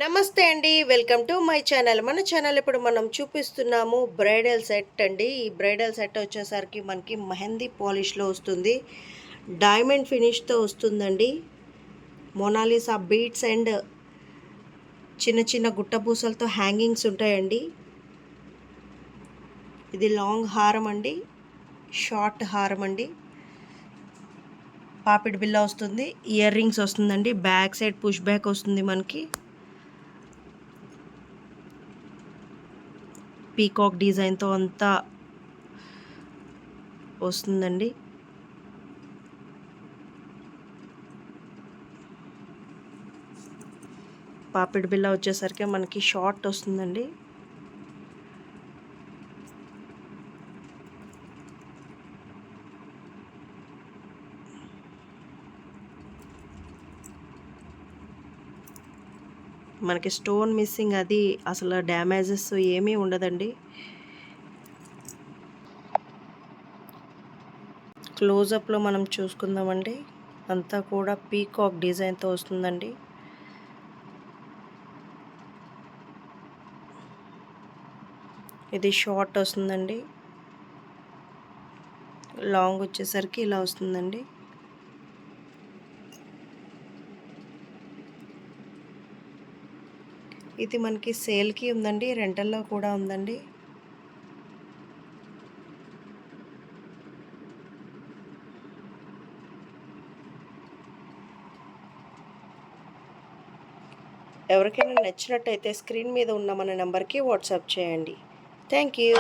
నమస్తే అండి. Welcome to my channel. మన ఛానల్ ఇప్పుడు మనం చూపిస్తున్నాము బ్రైడల్ సెట్ అండి. ఈ బ్రైడల్ సెట్ వచ్చేసరికి మనకి మెహందీ పాలిష్‌లో వస్తుంది. డైమండ్ ఫినిష్‌తో వస్తుందండి. మోనాలిసా బీడ్స్ అండ్ చిన్న చిన్న గుట్టపూసలతో హ్యాంగింగ్స్ ఉంటాయండి. ఇది లాంగ్ హారం అండి. షార్ట్ హారం అండి. పాపిడి బిల్ల వస్తుంది. ఇయర్ రింగ్స్ వస్తుందండి. బ్యాక్ సైడ్ పుష్ బ్యాక్ వస్తుంది మనకి. పీకాక్ డిజైన్తో అంతా వస్తుందండి. పాపిడి బిల్ల వచ్చేసరికి మనకి షార్ట్ వస్తుందండి. మనకి స్టోన్ మిస్సింగ్ అది అసలు డ్యామేజెస్ ఏమీ ఉండదండి. క్లోజప్లో మనం చూసుకుందామండి. అంతా కూడా పీకాక్ డిజైన్తో వస్తుందండి. ఇది షార్ట్ వస్తుందండి. లాంగ్ వచ్చేసరికి ఇలా వస్తుందండి. ఇది మనకి సేల్కి ఉందండి, రెంటల్లో కూడా ఉందండి. ఎవరికైనా నచ్చినట్టయితే స్క్రీన్ మీద ఉన్న మన నెంబర్కి వాట్సాప్ చేయండి. Thank you.